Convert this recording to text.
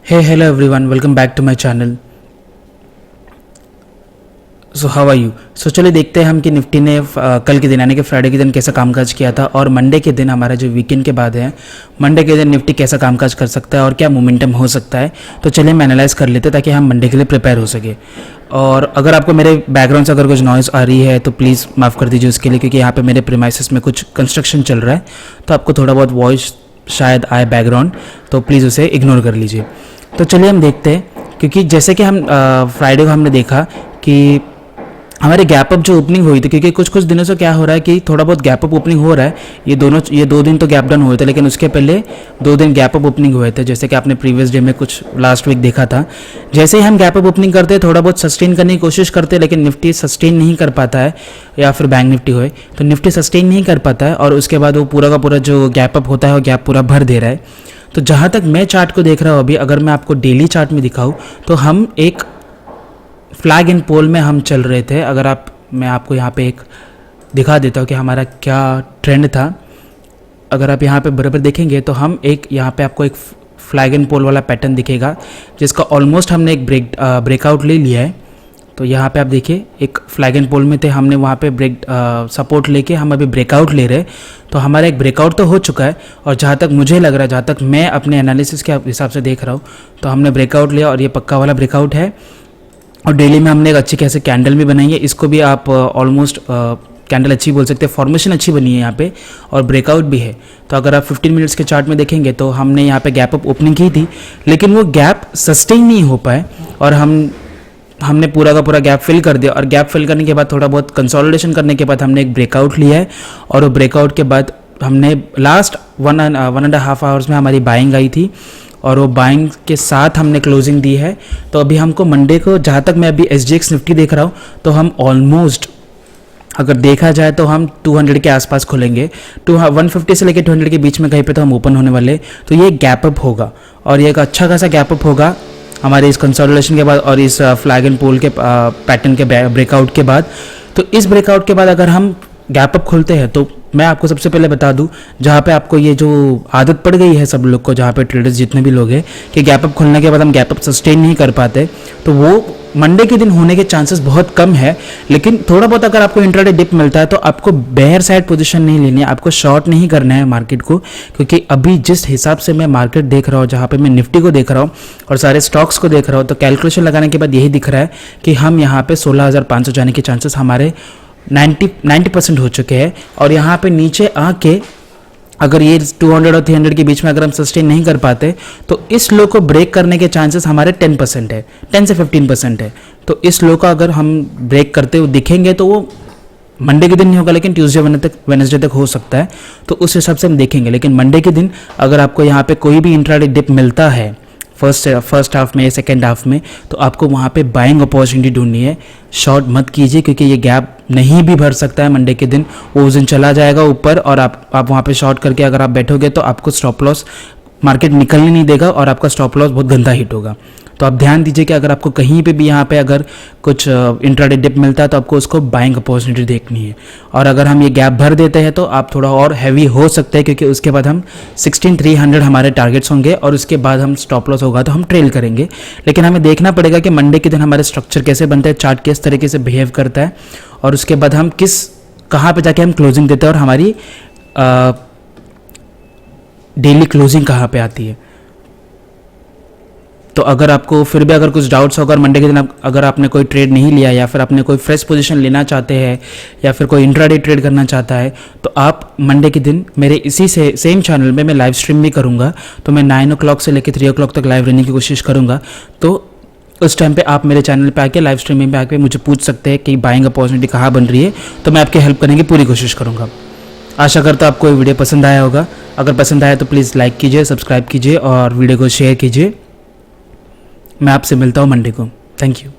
Hey, hello everyone, welcome back to my channel. So how are you? So चलिए देखते हैं हम कि निफ्टी ने कल के दिन यानी कि फ्राइडे के दिन कैसा कामकाज किया था और मंडे के दिन हमारा जो वीकेंड के बाद है मंडे के दिन निफ्टी कैसा कामकाज कर सकता है और क्या मोमेंटम हो सकता है। तो चलिए हम एनालाइज कर लेते हैं ताकि हम मंडे के लिए प्रिपेयर हो सके। और अगर आपको मेरे बैकग्राउंड से अगर कुछ नॉइज़ आ रही है तो प्लीज़ माफ़ कर दीजिए उसके लिए, क्योंकि यहाँ पे मेरे प्रीमाइसेस में कुछ कंस्ट्रक्शन चल रहा है तो आपको थोड़ा बहुत वॉइस शायद आए बैकग्राउंड, तो प्लीज़ उसे इग्नोर कर लीजिए। तो चलिए हम देखते हैं, क्योंकि जैसे कि हम फ्राइडे को हमने देखा कि हमारे गैप अप जो ओपनिंग हुई थी, क्योंकि कुछ दिनों से क्या हो रहा है कि थोड़ा बहुत गैप अप ओपनिंग हो रहा है। ये 2 दिन तो गैप डाउन हुए थे, लेकिन उसके पहले 2 दिन गैप अप ओपनिंग हुए थे, जैसे कि आपने प्रीवियस डे में कुछ लास्ट वीक देखा था। जैसे ही हम गैप अप ओपनिंग करते हैं थोड़ा बहुत सस्टेन करने की कोशिश करते हैं, लेकिन निफ्टी सस्टेन नहीं कर पाता है, या फिर बैंक निफ्टी होए तो निफ्टी सस्टेन नहीं कर पाता है और उसके बाद वो पूरा का पूरा जो गैप अप होता है वो गैप पूरा भर दे रहा है। तो जहाँ तक मैं चार्ट को देख रहा हूँ अभी, अगर मैं आपको डेली चार्ट में दिखाऊँ तो हम एक फ्लैग इन पोल में हम चल रहे थे। अगर मैं आपको यहाँ पे एक दिखा देता हूँ कि हमारा क्या ट्रेंड था। अगर आप यहाँ पे बराबर देखेंगे तो हम यहाँ पे आपको एक फ्लैग इन पोल वाला पैटर्न दिखेगा, जिसका ऑलमोस्ट हमने एक ब्रेकआउट ले लिया है। तो यहाँ पे आप देखिए एक फ्लैग इन पोल में थे, हमने वहाँ पे सपोर्ट लेके हम अभी ब्रेकआउट ले रहे हैं। तो हमारा एक ब्रेकआउट तो हो चुका है, और जहाँ तक मुझे लग रहा है, जहाँ तक मैं अपने एनालिसिस के हिसाब से देख रहा हूँ, तो हमने ब्रेकआउट लिया और ये पक्का वाला ब्रेकआउट है। और डेली में हमने एक अच्छी कैसे कैंडल भी बनाई है, इसको भी आप ऑलमोस्ट कैंडल अच्छी बोल सकते हैं, फॉर्मेशन अच्छी बनी है यहाँ पे और ब्रेकआउट भी है। तो अगर आप 15 मिनट्स के चार्ट में देखेंगे तो हमने यहाँ पे गैप अप ओपनिंग की थी, लेकिन वो गैप सस्टेन नहीं हो पाए और हमने पूरा का पूरा गैप फिल कर दिया। और गैप फिल करने के बाद थोड़ा बहुत कंसोलिडेशन करने के बाद हमने एक ब्रेकआउट लिया है, और वो ब्रेकआउट के बाद हमने लास्ट 1.5 आवर्स में हमारी बाइंग आई थी और वो बाइंग के साथ हमने क्लोजिंग दी है। तो अभी हमको मंडे को, जहाँ तक मैं अभी SGX निफ्टी देख रहा हूँ, तो हम ऑलमोस्ट अगर देखा जाए तो हम 200 के आसपास खुलेंगे। 150 से लेकर 200 के बीच में कहीं पे तो हम ओपन होने वाले। तो ये गैप अप होगा और ये एक अच्छा खासा गैप अप होगा हमारे इस कंसोलिडेशन के बाद और इस फ्लैग एंड पोल के पैटर्न के ब्रेकआउट के बाद। तो इस ब्रेकआउट के बाद अगर हम गैप अप खोलते हैं तो मैं आपको सबसे पहले बता दूं, जहाँ पे आपको ये जो आदत पड़ गई है सब लोग को, जहाँ पे ट्रेडर्स जितने भी लोग हैं, कि गैप अप खोलने के बाद हम गैप अप सस्टेन नहीं कर पाते, तो वो मंडे के दिन होने के चांसेस बहुत कम है। लेकिन थोड़ा बहुत अगर आपको इंट्राडे डिप मिलता है तो आपको बेयर साइड पोजीशन नहीं लेनी है, आपको शॉर्ट नहीं करना है मार्केट को, क्योंकि अभी जिस हिसाब से मैं मार्केट देख रहा हूँ, जहाँ पे मैं निफ्टी को देख रहा हूँ और सारे स्टॉक्स को देख रहा हूँ, तो कैलकुलेशन लगाने के बाद यही दिख रहा है कि हम यहाँ पे 16,500 जाने के चांसेस हमारे 90% हो चुके हैं। और यहाँ पे नीचे आके अगर ये 200 और 300 के बीच में अगर हम सस्टेन नहीं कर पाते तो इस लो को ब्रेक करने के चांसेस हमारे 10% है, 10 से 15% है। तो इस लो का अगर हम ब्रेक करते हुए दिखेंगे तो वो मंडे के दिन नहीं होगा, लेकिन ट्यूसडे वेडनेसडे तक हो सकता है, तो उस हिसाब से हम देखेंगे। लेकिन मंडे के दिन अगर आपको यहाँ पे कोई भी इंट्राडे डिप मिलता है फर्स्ट हाफ में, सेकेंड हाफ में, तो आपको वहाँ पे बाइंग अपॉर्चुनिटी ढूंढनी है। शॉर्ट मत कीजिए, क्योंकि ये गैप नहीं भी भर सकता है मंडे के दिन, वो उस दिन चला जाएगा ऊपर और आप वहाँ पे शॉर्ट करके अगर आप बैठोगे तो आपको स्टॉप लॉस मार्केट निकलने नहीं देगा और आपका स्टॉप लॉस बहुत गंदा हिट होगा। तो आप ध्यान दीजिए कि अगर आपको कहीं पे भी यहाँ पे अगर कुछ इंट्राडे डिप मिलता है तो आपको उसको बाइंग अपॉर्चुनिटी देखनी है। और अगर हम ये गैप भर देते हैं तो आप थोड़ा और हैवी हो सकते हैं, क्योंकि उसके बाद हम 16,300 हमारे टारगेट्स होंगे और उसके बाद हम स्टॉप लॉस होगा तो हम ट्रेल करेंगे। लेकिन हमें देखना पड़ेगा कि मंडे के दिन हमारे स्ट्रक्चर कैसे बनता है, चार्ट किस तरीके से बिहेव करता है, और उसके बाद हम कहाँ पर जाके हम क्लोजिंग देते हैं और हमारी डेली क्लोजिंग कहाँ पे आती है। तो अगर आपको फिर भी अगर कुछ डाउट्स हो, अगर मंडे के दिन अगर आपने कोई ट्रेड नहीं लिया या फिर आपने कोई फ्रेश पोजीशन लेना चाहते हैं या फिर कोई इंट्राडे ट्रेड करना चाहता है, तो आप मंडे के दिन मेरे इसी से सेम चैनल में मैं लाइव स्ट्रीम भी करूँगा। तो मैं 9 o'clock से लेकर 3 o'clock तक लाइव रहने की कोशिश करूँगा। तो उस टाइम पे आप मेरे चैनल पे आके लाइव स्ट्रीमिंग पे आके मुझे पूछ सकते हैं कि बाइंग अपॉर्चुनिटी कहाँ बन रही है, तो मैं आपकी हेल्प करने की पूरी कोशिश करूँगा। आशा करता हूँ आपको ये वीडियो पसंद आया होगा। अगर पसंद आया तो प्लीज़ लाइक कीजिए, सब्सक्राइब कीजिए और वीडियो को शेयर कीजिए। मैं आपसे मिलता हूँ मंडे को। Thank you.